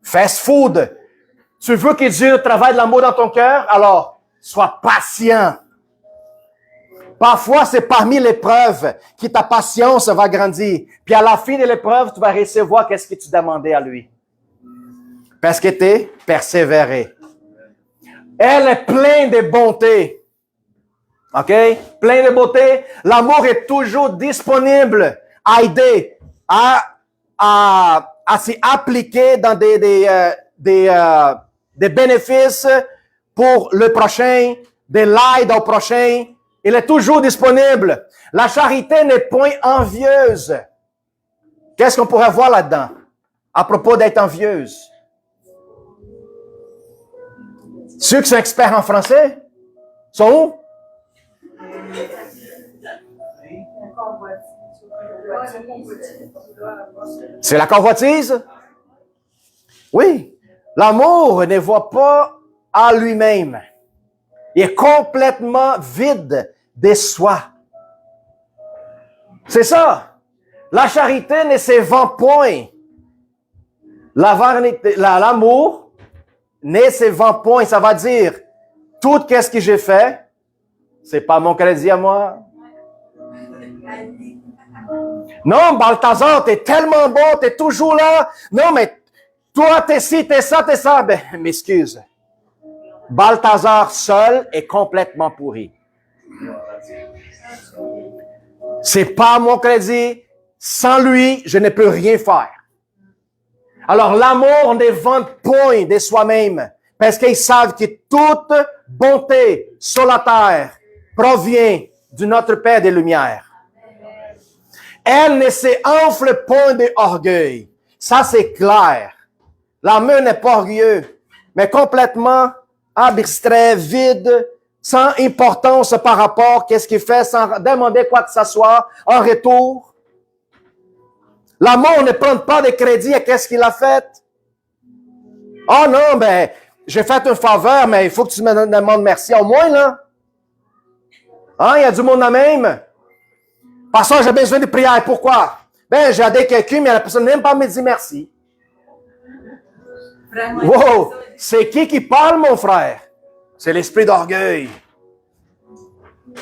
Fast food. Tu veux que Dieu travaille de l'amour dans ton cœur? Alors, sois patient. Parfois, c'est parmi l'épreuve que ta patience va grandir. Puis à la fin de l'épreuve, tu vas recevoir qu'est-ce que tu demandais à lui. Parce que tu es persévéré. Elle est pleine de bonté. OK? Plein de beauté. L'amour est toujours disponible à aider, à s'y appliquer dans des bénéfices pour le prochain, de l'aide au prochain. Il est toujours disponible. La charité n'est point envieuse. Qu'est-ce qu'on pourrait voir là-dedans? À propos d'être envieuse. Ceux qui sont experts en français sont où? C'est la convoitise? Oui. L'amour ne voit pas à lui-même. Il est complètement vide de soi. C'est ça. La charité ne se vend point. L'amour ne se vend point. Ça va dire, tout ce que j'ai fait, c'est pas mon crédit à moi. Non, Balthazar, t'es tellement bon, t'es toujours là. Non, mais toi, t'es ci, t'es ça, t'es ça. Ben, m'excuse. Balthazar seul est complètement pourri. C'est pas mon crédit. Sans lui, je ne peux rien faire. Alors, l'amour ne vend point de soi-même. Parce qu'ils savent que toute bonté sur la terre provient de notre Père des Lumières. Elle ne se enfle point d'orgueil. Ça, c'est clair. L'amour n'est pas orgueilleux, mais complètement abstrait, vide, sans importance par rapport à ce qu'il fait, sans demander quoi que ce soit en retour. L'amour ne prend pas de crédit à qu'est-ce qu'il a fait. Oh non, ben, j'ai fait une faveur, mais il faut que tu me demandes merci au moins, là. Hein, il y a du monde à même. Parce que j'ai besoin de prière. Pourquoi? Ben, j'ai aidé quelqu'un, mais la personne n'a même pas me dit merci. Wow! C'est qui parle, mon frère? C'est l'esprit d'orgueil.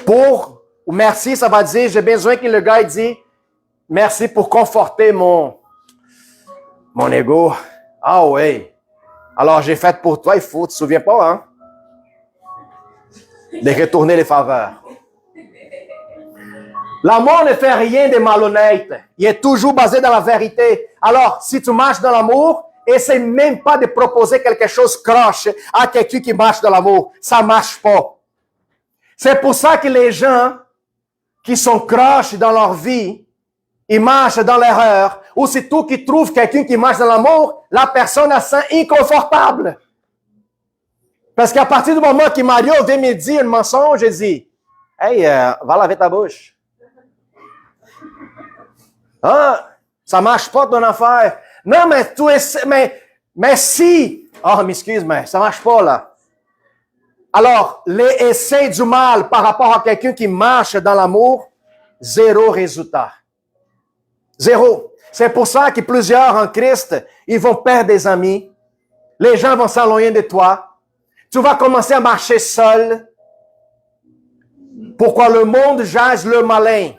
Pour merci, ça va dire, j'ai besoin que le gars dise merci pour conforter mon ego. Ah oui. Alors, j'ai fait pour toi, il faut, tu te souviens pas, hein? De retourner les faveurs. L'amour ne fait rien de malhonnête. Il est toujours basé dans la vérité. Alors, si tu marches dans l'amour, essaie même pas de proposer quelque chose croche à quelqu'un qui marche dans l'amour. Ça marche pas. C'est pour ça que les gens qui sont croches dans leur vie, ils marchent dans l'erreur. Aussitôt qu'ils trouvent quelqu'un qui marche dans l'amour, la personne se sent inconfortable. Parce qu'à partir du moment que Mario vient me dire un mensonge, je dis, hey, va laver ta bouche. Ah, ça marche pas ton affaire. Non, mais mais si. Ah, m'excuse, mais ça marche pas, là. Alors, les essais du mal par rapport à quelqu'un qui marche dans l'amour, zéro résultat. Zéro. C'est pour ça que plusieurs en Christ, ils vont perdre des amis. Les gens vont s'éloigner de toi. Tu vas commencer à marcher seul. Pourquoi le monde jase le malin?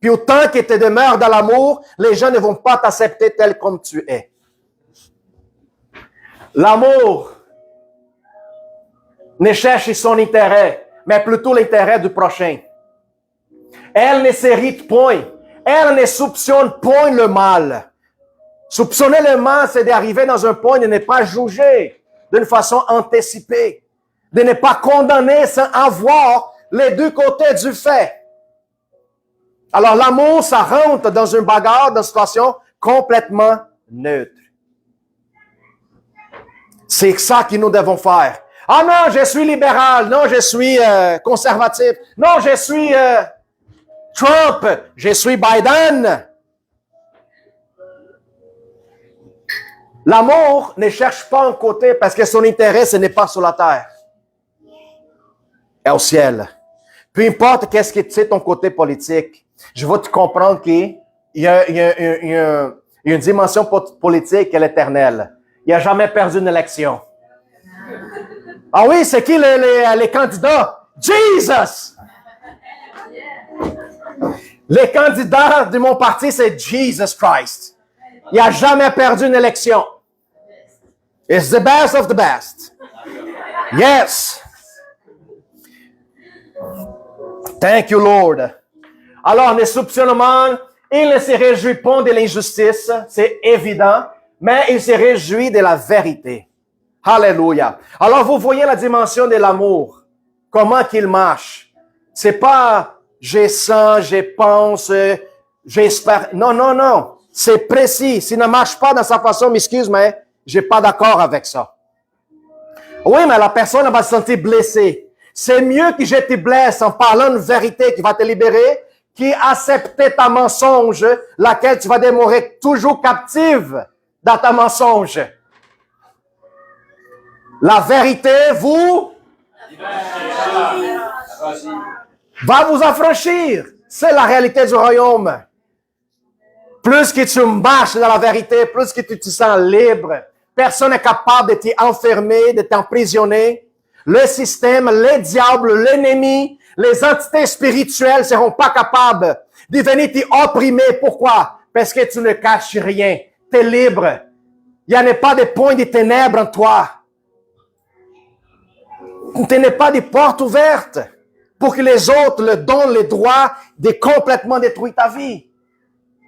Puis autant que tu demeures dans l'amour, les gens ne vont pas t'accepter tel comme tu es. L'amour ne cherche son intérêt, mais plutôt l'intérêt du prochain. Elle ne s'irrite point. Elle ne soupçonne point le mal. Soupçonner le mal, c'est d'arriver dans un point de ne pas juger d'une façon anticipée, de ne pas condamner sans avoir les deux côtés du fait. Alors l'amour, ça rentre dans une bagarre, dans une situation complètement neutre. C'est ça que nous devons faire. Ah non, je suis libéral. Non, je suis conservatif. Non, je suis Trump. Je suis Biden. L'amour ne cherche pas un côté parce que son intérêt, ce n'est pas sur la terre. Et au ciel. Peu importe qu'est-ce que c'est ton côté politique, je vais te comprendre qu'il y a une dimension politique qui est l'éternel. Il n'a jamais perdu une élection. Ah oui, c'est qui les candidats? Jesus! Les candidats de mon parti, c'est Jesus Christ. Il n'a jamais perdu une élection. It's the best of the best. Yes. Thank you, Lord. Alors, les soupçonnements, il ne se réjouit pas de l'injustice, c'est évident, mais il se réjouit de la vérité. Alléluia. Alors, vous voyez la dimension de l'amour. Comment qu'il marche. C'est pas, je sens, je pense, j'espère. Non, non, non. C'est précis. S'il ne marche pas dans sa façon, m'excuse, mais je n'ai pas d'accord avec ça. Oui, mais la personne va se sentir blessée. C'est mieux que je te blesse en parlant une vérité qui va te libérer, qu'accepter ta mensonge, laquelle tu vas demeurer toujours captive dans ta mensonge. La vérité va vous affranchir. C'est la réalité du royaume. Plus que tu marches dans la vérité, plus que tu te sens libre. Personne n'est capable de t'enfermer, de t'emprisonner. Le système, les diables, l'ennemi, les entités spirituelles ne seront pas capables de venir t'opprimer. Pourquoi? Parce que tu ne caches rien. Tu es libre. Il n'y a pas de point de ténèbres en toi. Tu n'as pas de porte ouverte pour que les autres le donnent le droit de complètement détruire ta vie.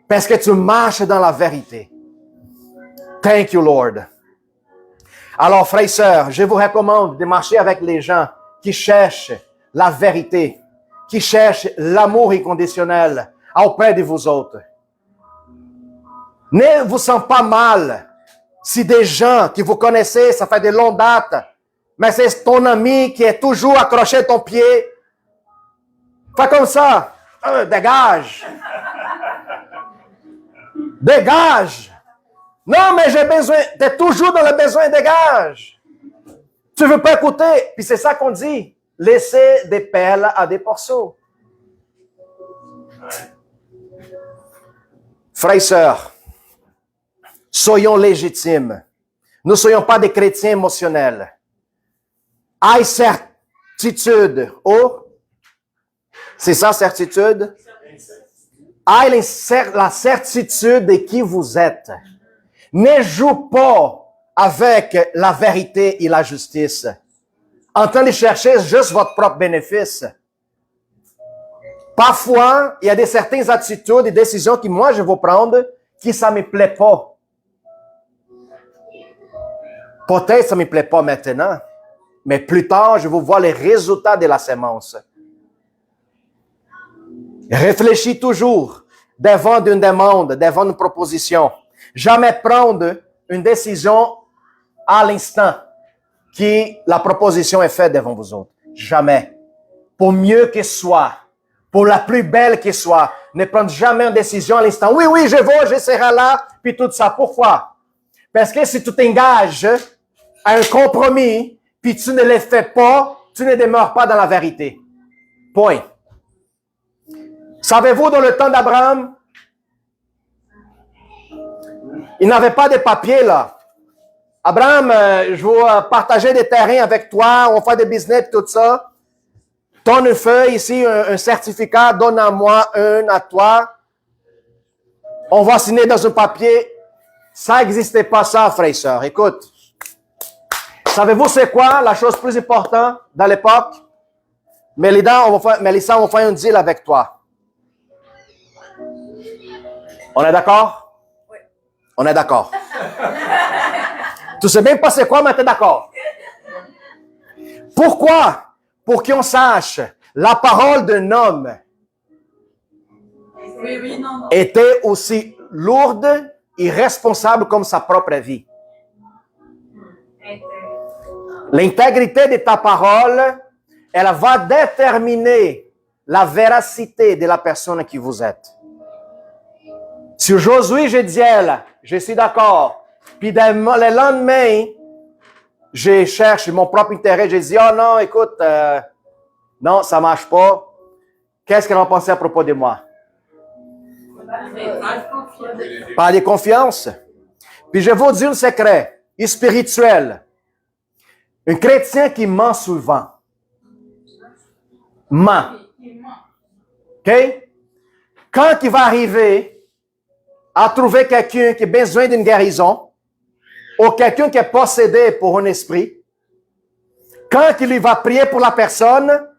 Parce que tu marches dans la vérité. Thank you, Lord. Alors, frères et sœurs, je vous recommande de marcher avec les gens qui cherchent la vérité, qui cherchent l'amour inconditionnel auprès de vous autres. Ne vous sentez pas mal si des gens que vous connaissez, ça fait de longues dates, mais c'est ton ami qui est toujours accroché à ton pied. Fais comme ça. Dégage. Dégage. Non, mais j'ai besoin. Tu es toujours dans le besoin, dégage. Tu veux pas écouter. Puis c'est ça qu'on dit. Laissez des perles à des porceaux. Frères et sœurs, soyons légitimes. Ne soyons pas des chrétiens émotionnels. Aie certitude. Oh, c'est ça, certitude? Aie la certitude de qui vous êtes. Ne joue pas avec la vérité et la justice, en train de chercher juste votre propre bénéfice. Parfois, il y a des certaines attitudes, des décisions que moi je vais prendre, qui ça me plaît pas. Peut-être ça me plaît pas maintenant, mais plus tard, je vais voir les résultats de la sémence. Réfléchis toujours devant une demande, devant une proposition. Jamais prendre une décision à l'instant que la proposition est faite devant vous autres. Jamais. Pour mieux qu'il soit, pour la plus belle qu'il soit, ne prenez jamais une décision à l'instant. Oui, oui, je serai là, puis tout ça. Pourquoi? Parce que si tu t'engages à un compromis, puis tu ne le fais pas, tu ne demeures pas dans la vérité. Point. Savez-vous, dans le temps d'Abraham, il n'avait pas de papier, là. Abraham, je vais partager des terrains avec toi, on va faire des business, tout ça. Donne une feuille ici, un certificat, donne à moi un, à toi. On va signer dans un papier. Ça n'existait pas ça, frères et sœurs. Écoute, savez-vous c'est quoi la chose plus importante dans l'époque? Mélissa, on va faire un deal avec toi. On est d'accord? Oui. On est d'accord. Tu sais même pas c'est quoi, mais tu es d'accord. Pourquoi? Pour qu'on sache, la parole d'un homme Oui, non. était aussi lourde et responsable comme sa propre vie. L'intégrité de ta parole, elle va déterminer la véracité de la personne qui vous êtes. Si aujourd'hui je dis elle, je suis d'accord, puis le lendemain, je cherche mon propre intérêt, je dis, oh non, écoute, non, ça marche pas. Qu'est-ce qu'elle va penser à propos de moi? Pas de confiance. Puis je vais vous dire un secret spirituel. Un chrétien qui ment souvent. Ment. OK? Quand il va arriver à trouver quelqu'un qui a besoin d'une guérison, ou quelqu'un qui est possédé pour un esprit, quand il va prier pour la personne,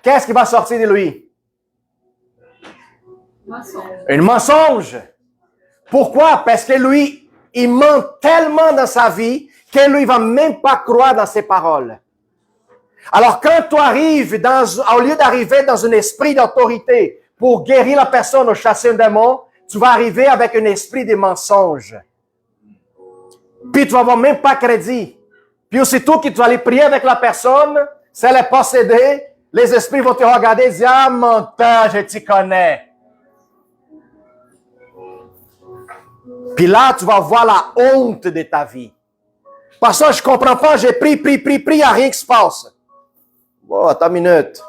qu'est-ce qui va sortir de lui? Un mensonge. Pourquoi? Parce que lui, il ment tellement dans sa vie que lui, il va même pas croire dans ses paroles. Alors, quand tu arrives au lieu d'arriver dans un esprit d'autorité pour guérir la personne ou chasser un démon, tu vas arriver avec un esprit de mensonge. Puis tu vas avoir même pas crédit. Puis aussitôt que tu vas aller prier avec la personne, si elle est possédée, les esprits vont te regarder et dire, ah, menteur, je t'y connais. Puis là, tu vas voir la honte de ta vie. Parce que je comprends pas, j'ai pris, il n'y a rien qui se passe. Bon, attends une minute.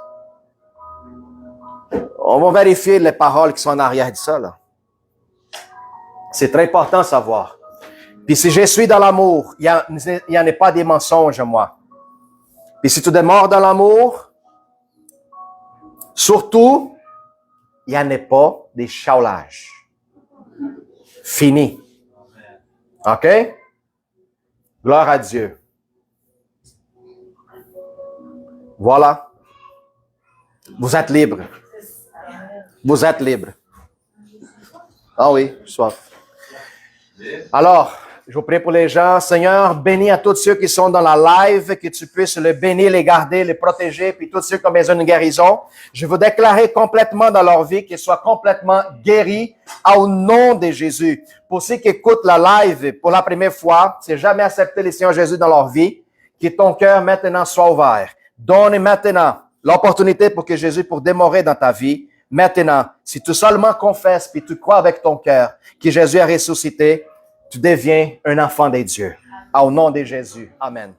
On va vérifier les paroles qui sont en arrière de ça, là. C'est très important de savoir. Puis si je suis dans l'amour, il n'y en a pas des mensonges, moi. Puis si tu demeures dans l'amour, surtout, il n'y en a pas des chaulages. Fini. OK? Gloire à Dieu. Voilà. Vous êtes libre. Vous êtes libre. Ah oui, soif. Alors, je vous prie pour les gens. Seigneur, bénis à tous ceux qui sont dans la live, que tu puisses les bénir, les garder, les protéger, puis tous ceux qui ont besoin d'une guérison. Je veux déclarer complètement dans leur vie qu'ils soient complètement guéris au nom de Jésus. Pour ceux qui écoutent la live pour la première fois, c'est jamais accepté le Seigneur Jésus dans leur vie, que ton cœur maintenant soit ouvert. Donne maintenant l'opportunité pour que Jésus pour demeurer dans ta vie. Maintenant, si tu seulement confesses puis tu crois avec ton cœur que Jésus a ressuscité, tu deviens un enfant de Dieu. Au nom de Jésus. Amen.